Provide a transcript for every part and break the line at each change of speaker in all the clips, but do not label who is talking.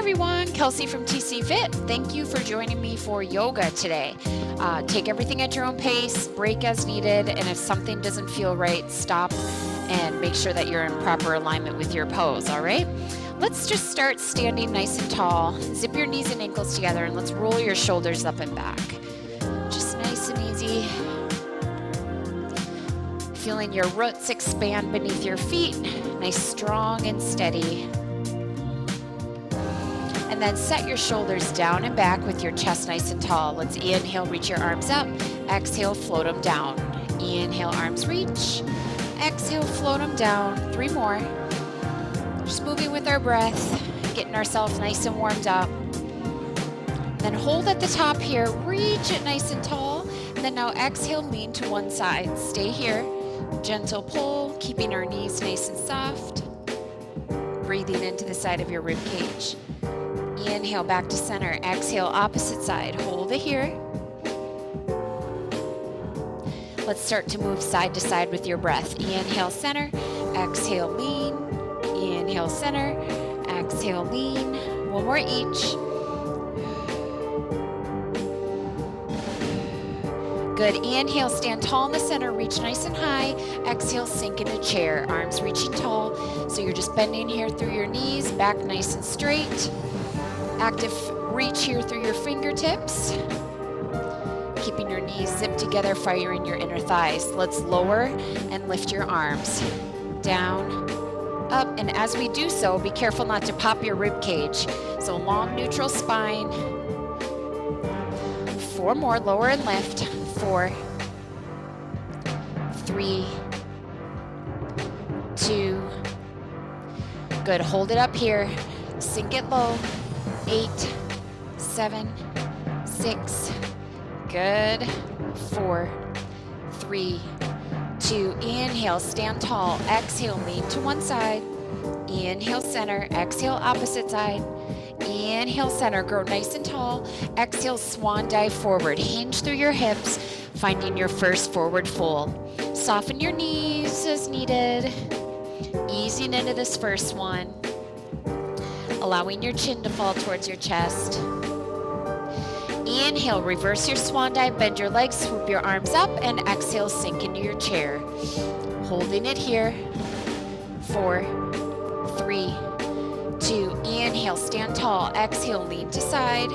everyone, Kelsey from TC Fit. Thank you for joining me for yoga today. Take everything at your own pace, break as needed, and if something doesn't feel right, stop and make sure that you're in proper alignment with your pose, all right? Let's just start standing nice and tall. Zip your knees and ankles together and let's roll your shoulders up and back. Just nice and easy. Feeling your roots expand beneath your feet, nice, strong and steady. And then set your shoulders down and back with your chest nice and tall. Let's inhale, reach your arms up. Exhale, float them down. Inhale, arms reach. Exhale, float them down. 3 more. Just moving with our breath, getting ourselves nice and warmed up. Then hold at the top here, reach it nice and tall. And then now exhale, lean to one side. Stay here. Gentle pull, keeping our knees nice and soft. Breathing into the side of your rib cage. Inhale, back to center. Exhale, opposite side. Hold it here. Let's start to move side to side with your breath. Inhale, center. Exhale, lean. Inhale, center. Exhale, lean. 1 more each. Good. Inhale, stand tall in the center. Reach nice and high. Exhale, sink into chair. Arms reaching tall. So you're just bending here through your knees. Back nice and straight. Active reach here through your fingertips. Keeping your knees zipped together, firing your inner thighs. Let's lower and lift your arms. Down, up, and as we do so, be careful not to pop your rib cage. So long neutral spine. 4 more, lower and lift. 4, 3, 2. Good, hold it up here. Sink it low. 8, 7, 6, good, 4, 3, 2, inhale, stand tall, exhale, lean to one side, inhale, center, exhale, opposite side, inhale, center, grow nice and tall, exhale, swan dive forward, hinge through your hips, finding your first forward fold. Soften your knees as needed, easing into this first one. Allowing your chin to fall towards your chest. Inhale, reverse your swan dive, bend your legs, swoop your arms up, and exhale, sink into your chair. Holding it here. 4, 3, 2, inhale, stand tall, exhale, lean to side.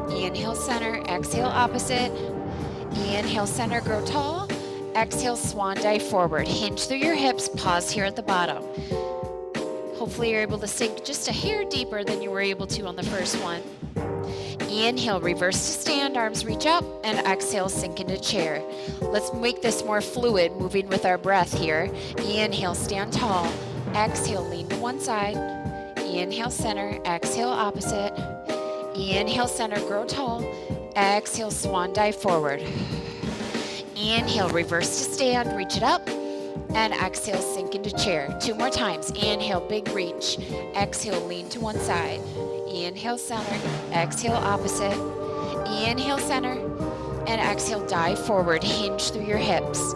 Inhale, center, exhale, opposite. Inhale, center, grow tall. Exhale, swan dive forward. Hinge through your hips, pause here at the bottom. Hopefully you're able to sink just a hair deeper than you were able to on the first one. Inhale, reverse to stand, arms reach up, and exhale, sink into chair. Let's make this more fluid, moving with our breath here. Inhale, stand tall. Exhale, lean to one side. Inhale, center, exhale, opposite. Inhale, center, grow tall. Exhale, swan dive forward. Inhale, reverse to stand, reach it up. And exhale, sink into chair. 2 more times. Inhale, big reach. Exhale, lean to one side. Inhale, center. Exhale, opposite. Inhale, center. And exhale, dive forward. Hinge through your hips.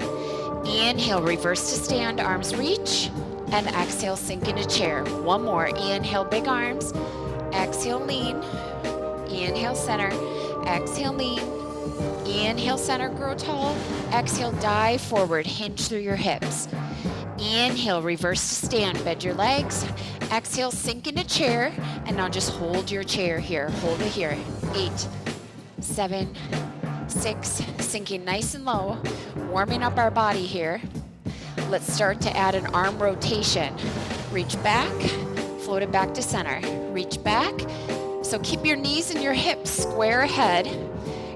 Inhale, reverse to stand. Arms reach. And exhale, sink into chair. 1 more. Inhale, big arms. Exhale, lean. Inhale, center. Exhale, lean. Inhale, center, grow tall. Exhale, dive forward, hinge through your hips. Inhale, reverse to stand, bend your legs. Exhale, sink into chair. And now just hold your chair here. Hold it here. 8, 7, 6, sinking nice and low. Warming up our body here. Let's start to add an arm rotation. Reach back, float it back to center. Reach back. So keep your knees and your hips square ahead.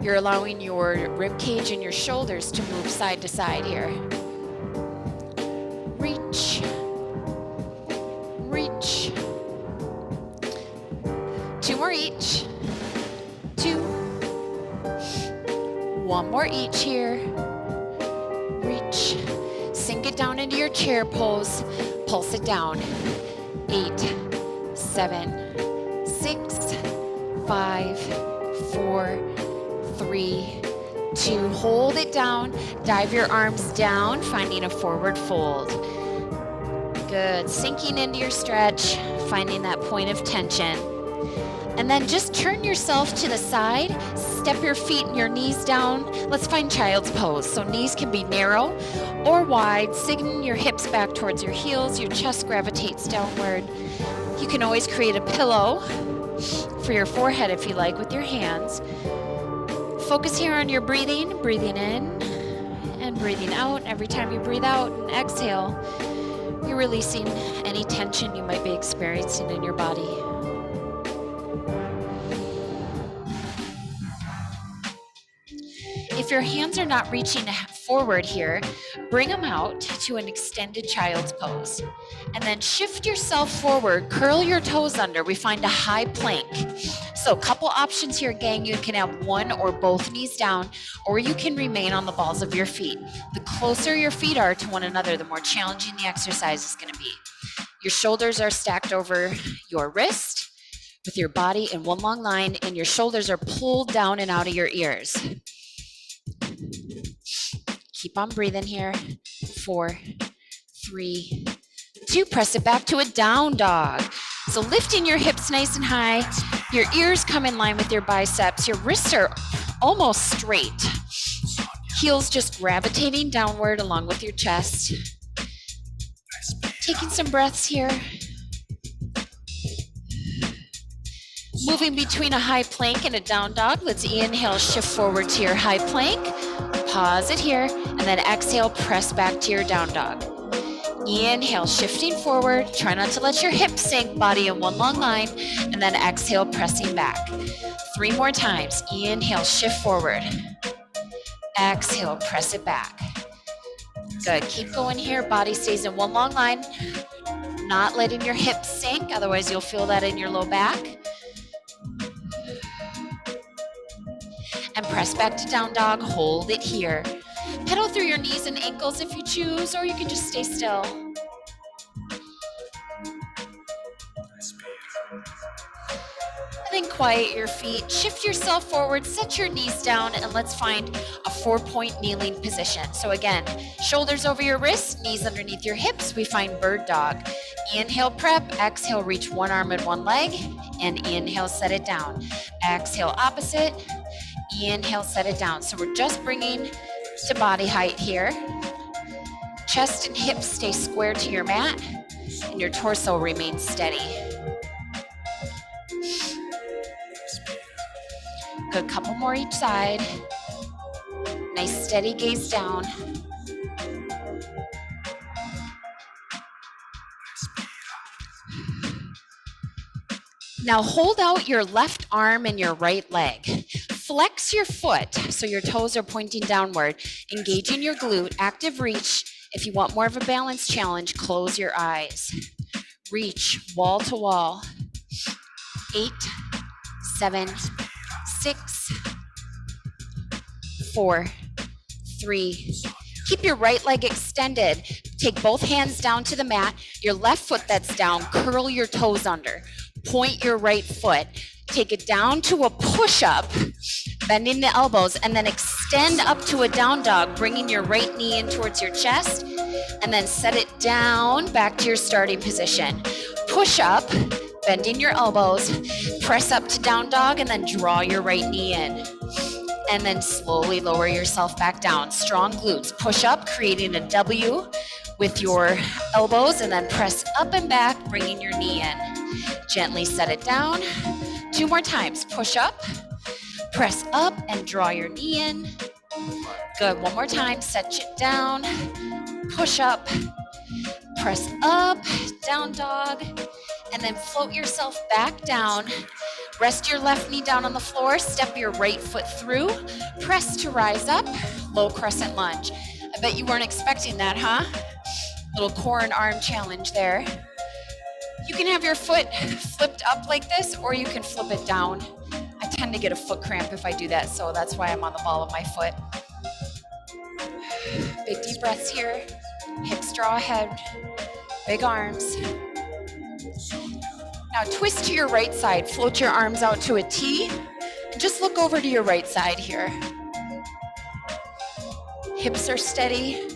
You're allowing your rib cage and your shoulders to move side to side here. Reach. Reach. 2 more each. 2. 1 more each here. Reach. Sink it down into your chair pose. Pulse it down. 8, 7, 6, 5, 4, 3, 2, hold it down, dive your arms down, finding a forward fold. Good, sinking into your stretch, finding that point of tension. And then just turn yourself to the side, step your feet and your knees down. Let's find child's pose. So knees can be narrow or wide, sitting your hips back towards your heels, your chest gravitates downward. You can always create a pillow for your forehead if you like with your hands. Focus here on your breathing in and breathing out. Every time you breathe out and exhale, you're releasing any tension you might be experiencing in your body. If your hands are not reaching forward here, bring them out to an extended child's pose. And then shift yourself forward, curl your toes under. We find a high plank. So a couple options here, gang. You can have one or both knees down, or you can remain on the balls of your feet. The closer your feet are to one another, the more challenging the exercise is going to be. Your shoulders are stacked over your wrist with your body in one long line, and your shoulders are pulled down and out of your ears. Keep on breathing here. 4, 3, 2. Press it back to a down dog. So lifting your hips nice and high. Your ears come in line with your biceps. Your wrists are almost straight. Heels just gravitating downward along with your chest. Taking some breaths here. Moving between a high plank and a down dog. Let's inhale, shift forward to your high plank. Pause it here, and then exhale, press back to your down dog. Inhale, shifting forward. Try not to let your hips sink, body in one long line, and then exhale, pressing back. 3 more times. Inhale, shift forward. Exhale, press it back. Good. Keep going here. Body stays in one long line. Not letting your hips sink, otherwise you'll feel that in your low back. And press back to down dog. Hold it here. Pedal through your knees and ankles if you choose, or you can just stay still. And then quiet your feet. Shift yourself forward. Set your knees down, and let's find a 4-point kneeling position. So again, shoulders over your wrists, knees underneath your hips. We find bird dog. Inhale, prep. Exhale, reach one arm and one leg. And inhale, set it down. Exhale, opposite. Inhale, set it down. So we're just bringing to body height here. Chest and hips stay square to your mat, and your torso remains steady. Good, couple more each side. Nice steady gaze down. Now hold out your left arm and your right leg. Flex your foot so your toes are pointing downward, engaging your glute, active reach. If you want more of a balance challenge, close your eyes. Reach wall to wall. 8, 7, 6, 4, 3. Keep your right leg extended. Take both hands down to the mat. Your left foot that's down, curl your toes under. Point your right foot. Take it down to a push-up, bending the elbows, and then extend up to a down dog, bringing your right knee in towards your chest, and then set it down back to your starting position. Push up, bending your elbows, press up to down dog, and then draw your right knee in. And then slowly lower yourself back down. Strong glutes. Push up, creating a W with your elbows, and then press up and back, bringing your knee in. Gently set it down. 2 more times. Push up, press up, and draw your knee in. Good. 1 more time. Set it down. Push up, press up, down dog, and then float yourself back down. Rest your left knee down on the floor. Step your right foot through. Press to rise up. Low crescent lunge. I bet you weren't expecting that, huh? Little core and arm challenge there. You can have your foot flipped up like this, or you can flip it down. I tend to get a foot cramp if I do that, so that's why I'm on the ball of my foot. Big deep breaths here. Hips draw ahead. Big arms. Now twist to your right side. Float your arms out to a T. And just look over to your right side here. Hips are steady.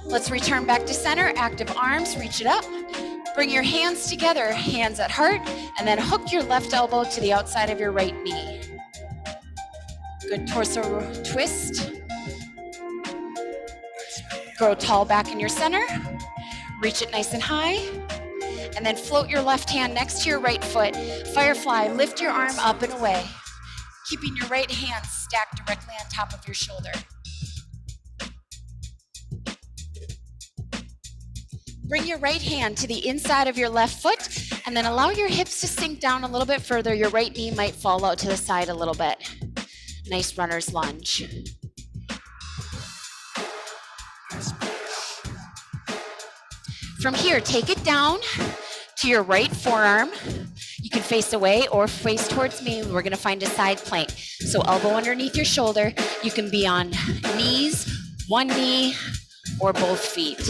Let's return back to center. Active arms. Reach it up. Bring your hands together, hands at heart, and then hook your left elbow to the outside of your right knee. Good torso twist. Grow tall back in your center. Reach it nice and high. And then float your left hand next to your right foot. Firefly, lift your arm up and away, keeping your right hand stacked directly on top of your shoulder. Bring your right hand to the inside of your left foot, and then allow your hips to sink down a little bit further. Your right knee might fall out to the side a little bit. Nice runner's lunge. From here, take it down to your right forearm. You can face away or face towards me. We're gonna find a side plank. So elbow underneath your shoulder. You can be on knees, one knee, or both feet.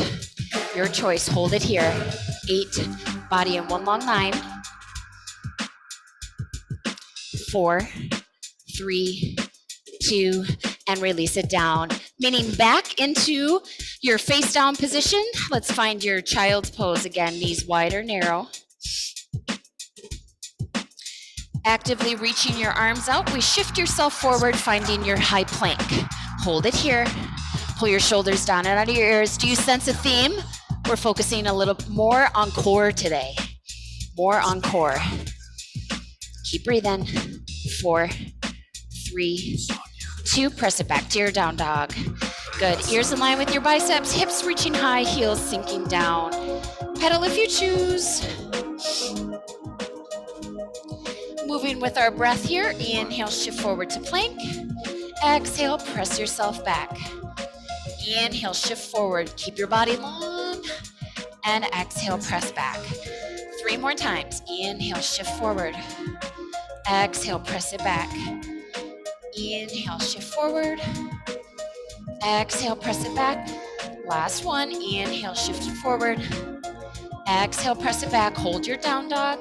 Your choice, hold it here. 8, body in one long line. 4, 3, 2, and release it down. Meaning back into your face down position. Let's find your child's pose again, knees wide or narrow. Actively reaching your arms out, we shift yourself forward, finding your high plank. Hold it here. Pull your shoulders down and out of your ears. Do you sense a theme? We're focusing a little more on core today. More on core. Keep breathing. 4, 3, 2. Press it back to your down dog. Good. Ears in line with your biceps. Hips reaching high. Heels sinking down. Pedal if you choose. Moving with our breath here. Inhale, shift forward to plank. Exhale, press yourself back. Inhale, shift forward. Keep your body long. And exhale, press back. 3 more times. Inhale, shift forward. Exhale, press it back. Inhale, shift forward. Exhale, press it back. Last one. Inhale, shift forward. Exhale, press it back. Hold your down dog.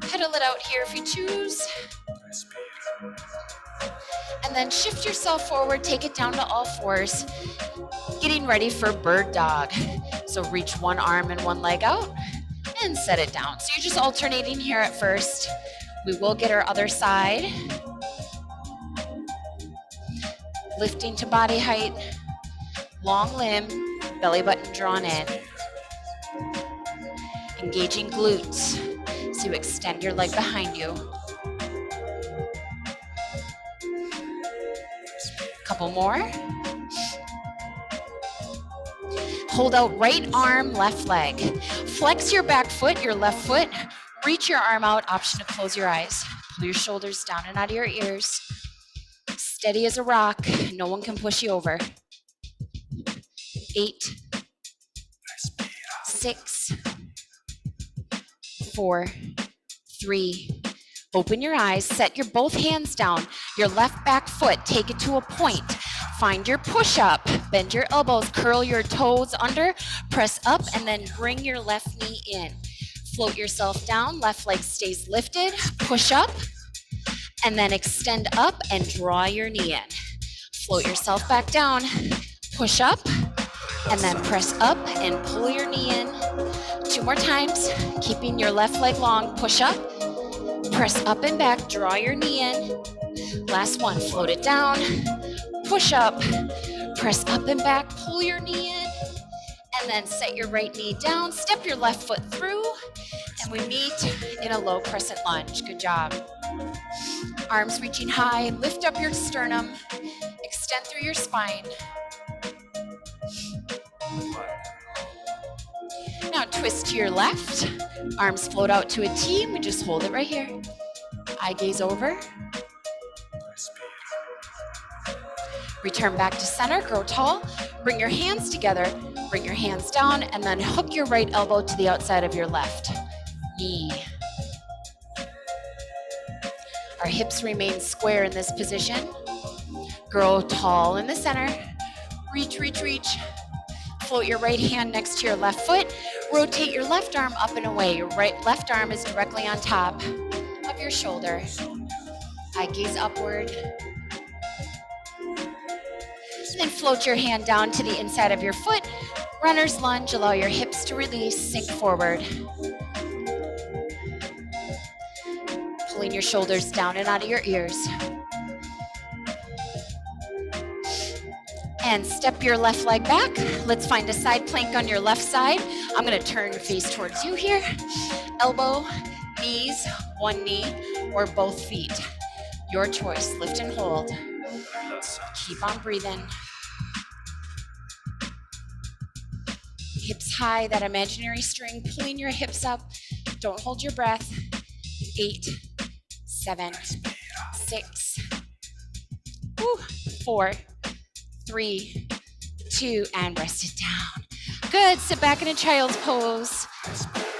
Pedal it out here if you choose. And then shift yourself forward. Take it down to all fours. Getting ready for bird dog. So reach one arm and one leg out and set it down. So you're just alternating here at first. We will get our other side. Lifting to body height. Long limb, belly button drawn in. Engaging glutes. So you extend your leg behind you. Couple more. Hold out right arm, left leg. Flex your back foot, your left foot. Reach your arm out, option to close your eyes. Pull your shoulders down and out of your ears. Steady as a rock, no one can push you over. 8, 6, 4, 3. Open your eyes, set your both hands down. Your left back foot, take it to a point. Find your push up, bend your elbows, curl your toes under, press up, and then bring your left knee in. Float yourself down, left leg stays lifted, push up, and then extend up and draw your knee in. Float yourself back down, push up, and then press up and pull your knee in. 2 more times, keeping your left leg long, push up, press up and back, draw your knee in. Last one, float it down, push up, press up and back, pull your knee in, and then set your right knee down, step your left foot through, and we meet in a low crescent lunge. Good job. Arms reaching high, lift up your sternum, extend through your spine. Now twist to your left, arms float out to a T, we just hold it right here. Eye gaze over. Return back to center, grow tall, bring your hands together, bring your hands down, and then hook your right elbow to the outside of your left knee. Our hips remain square in this position. Grow tall in the center. Reach, reach, reach. Float your right hand next to your left foot. Rotate your left arm up and away. Your left arm is directly on top of your shoulder. Eye gaze upward. Then float your hand down to the inside of your foot. Runner's lunge, allow your hips to release, sink forward. Pulling your shoulders down and out of your ears. And step your left leg back. Let's find a side plank on your left side. I'm gonna turn your face towards you here. Elbow, knees, one knee, or both feet. Your choice, lift and hold. Keep on breathing. Hips high, that imaginary string, pulling your hips up. Don't hold your breath. 8, 7, 6, 4, 3, 2, and rest it down. Good, sit back in a child's pose.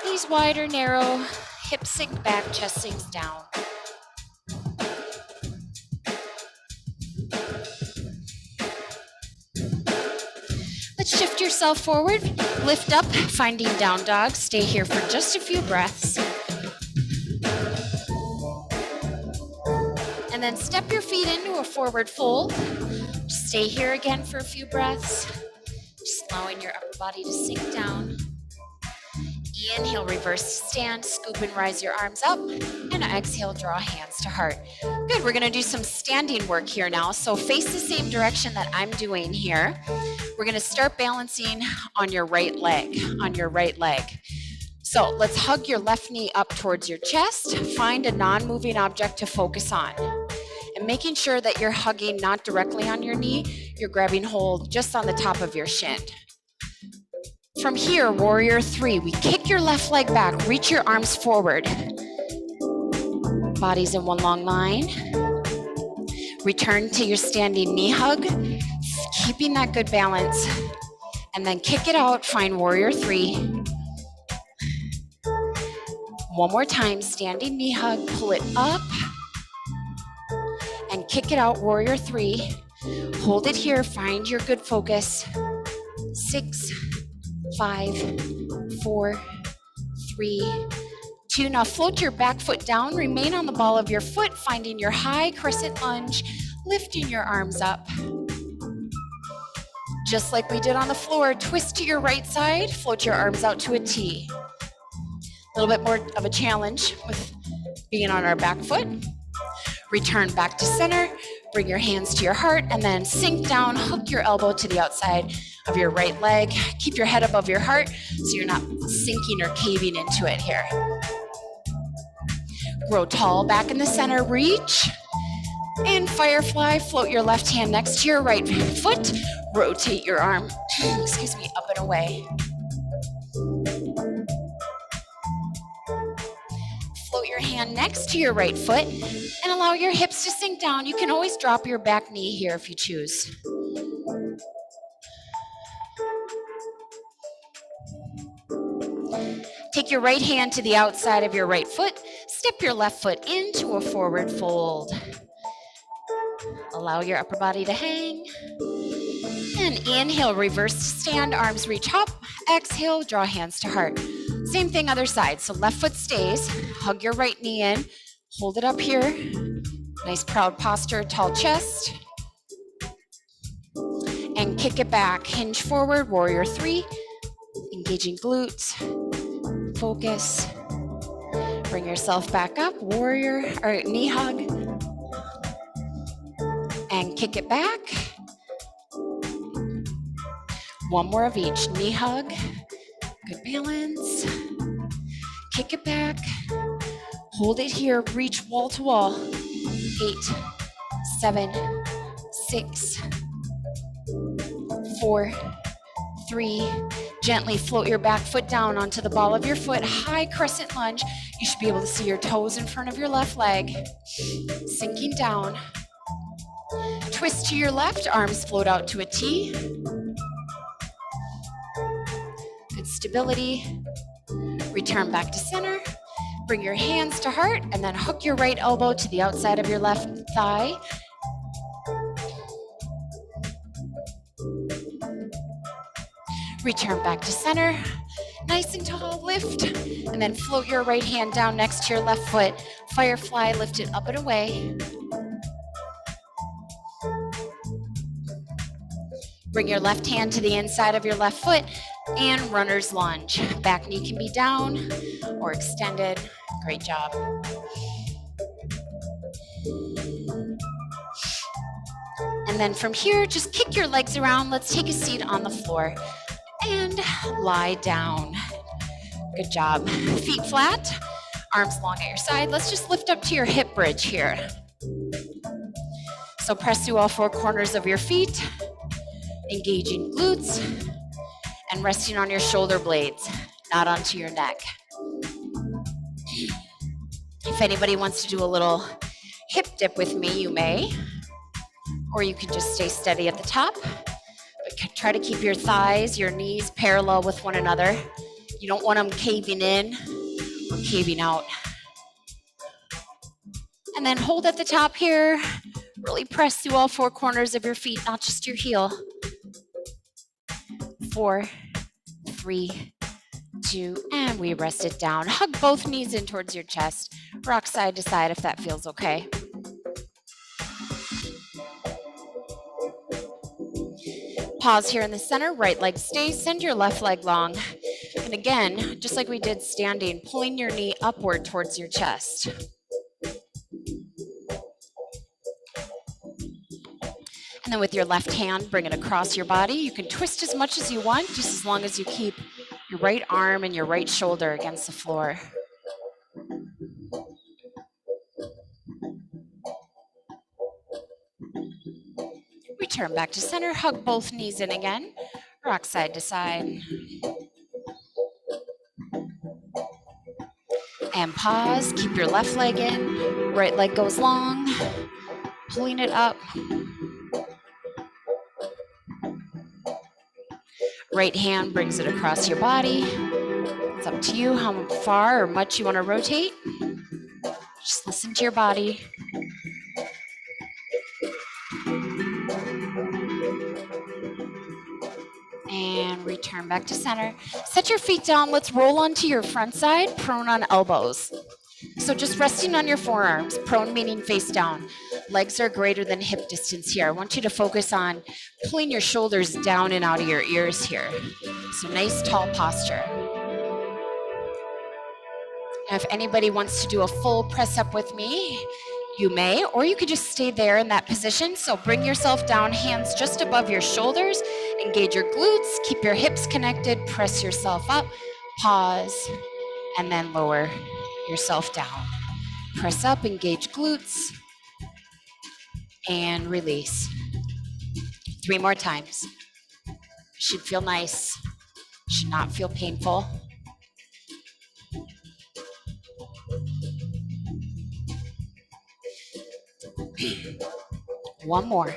Knees wide or narrow, hips sink back, chest sinks down. Let's shift yourself forward, lift up, finding down dog. Stay here for just a few breaths. And then step your feet into a forward fold. Stay here again for a few breaths. Just allowing your upper body to sink down. Inhale, reverse stand, scoop and rise your arms up. And exhale, draw hands to heart. Good, we're gonna do some standing work here now. So face the same direction that I'm doing here. We're gonna start balancing on your right leg, So let's hug your left knee up towards your chest. Find a non-moving object to focus on. And making sure that you're hugging not directly on your knee, you're grabbing hold just on the top of your shin. From here, warrior 3, we kick your left leg back, reach your arms forward. Body's in one long line. Return to your standing knee hug, keeping that good balance. And then kick it out, find warrior 3. One more time, standing knee hug, pull it up. And kick it out, warrior 3. Hold it here, find your good focus. 6, 5, 4, 3, 2. Now float your back foot down, remain on the ball of your foot, finding your high crescent lunge, lifting your arms up. Just like we did on the floor, twist to your right side, float your arms out to a T. A little bit more of a challenge with being on our back foot. Return back to center, bring your hands to your heart, and then sink down, hook your elbow to the outside of your right leg. Keep your head above your heart so you're not sinking or caving into it here. Grow tall back in the center, reach. And firefly, float your left hand next to your right foot. Rotate your arm, up and away. Float your hand next to your right foot and allow your hips to sink down. You can always drop your back knee here if you choose. Take your right hand to the outside of your right foot. Step your left foot into a forward fold. Allow your upper body to hang. And inhale, reverse stand, arms reach up. Exhale, draw hands to heart. Same thing, other side. So left foot stays. Hug your right knee in. Hold it up here. Nice proud posture, tall chest. And kick it back. Hinge forward, warrior 3. Engaging glutes. Focus. Bring yourself back up, warrior, or knee hug. And kick it back. One more of each. Knee hug. Good balance. Kick it back. Hold it here. Reach wall to wall. 8, 7, 6, 4, 3. Gently float your back foot down onto the ball of your foot. High crescent lunge. You should be able to see your toes in front of your left leg. Sinking down. Twist to your left. Arms float out to a T. Good stability. Return back to center. Bring your hands to heart and then hook your right elbow to the outside of your left thigh. Return back to center. Nice and tall, lift. And then float your right hand down next to your left foot. Firefly, lift it up and away. Bring your left hand to the inside of your left foot and runner's lunge. Back knee can be down or extended. Great job. And then from here, just kick your legs around. Let's take a seat on the floor and lie down. Good job. Feet flat, arms long at your side. Let's just lift up to your hip bridge here. So press through all four corners of your feet, engaging glutes, and resting on your shoulder blades, not onto your neck. If anybody wants to do a little hip dip with me, you may, or you can just stay steady at the top. But try to keep your thighs, your knees parallel with one another. You don't want them caving in or caving out. And then hold at the top here. Really press through all four corners of your feet, not just your heel. 4, 3, 2, and we rest it down. Hug both knees in towards your chest. Rock side to side if that feels okay. Pause here in the center, right leg stays, send your left leg long. And again, just like we did standing, pulling your knee upward towards your chest. And then with your left hand, bring it across your body. You can twist as much as you want, just as long as you keep your right arm and your right shoulder against the floor. Return back to center, hug both knees in again, rock side to side. And pause, keep your left leg in, right leg goes long, pulling it up. Right hand brings it across your body. It's up to you how far or much you want to rotate. Just listen to your body. And return back to center. Set your feet down. Let's roll onto your front side, prone on elbows. So just resting on your forearms, prone meaning face down. Legs are greater than hip distance here. I want you to focus on pulling your shoulders down and out of your ears here. So nice tall posture. And if anybody wants to do a full press up with me, you may, or you could just stay there in that position. So bring yourself down, hands just above your shoulders, engage your glutes, keep your hips connected, press yourself up, pause, and then lower yourself down. Press up, engage glutes, and release. 3 more times. Should feel nice, should not feel painful. One more.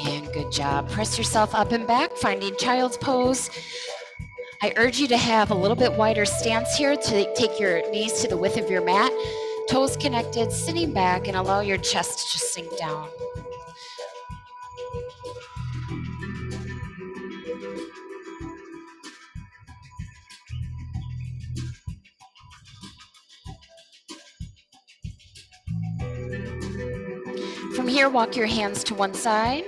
And good job. Press yourself up and back, finding child's pose. I urge you to have a little bit wider stance here to take your knees to the width of your mat, toes connected, sitting back, and allow your chest to just sink down. From here, walk your hands to one side.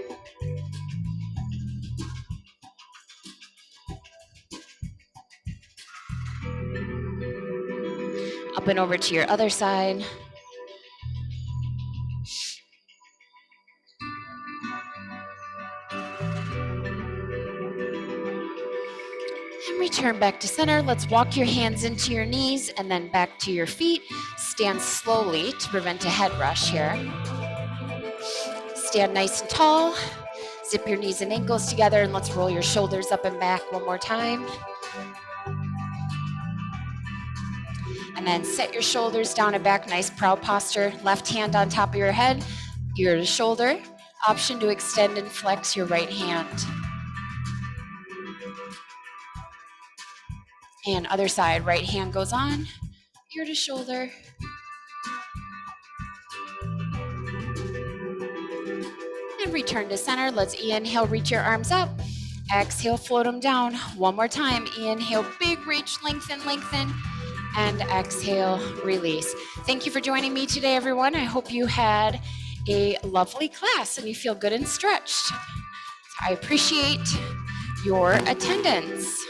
Up and over to your other side. And return back to center. Let's walk your hands into your knees and then back to your feet. Stand slowly to prevent a head rush here. Stand nice and tall. Zip your knees and ankles together, and let's roll your shoulders up and back one more time. And then set your shoulders down and back, nice proud posture. Left hand on top of your head, ear to shoulder. Option to extend and flex your right hand. And other side, right hand goes on, ear to shoulder. And return to center. Let's inhale, reach your arms up. Exhale, float them down. One more time. Inhale, big reach, lengthen, lengthen. And exhale, release. Thank you for joining me today, everyone. I hope you had a lovely class and you feel good and stretched. I appreciate your attendance.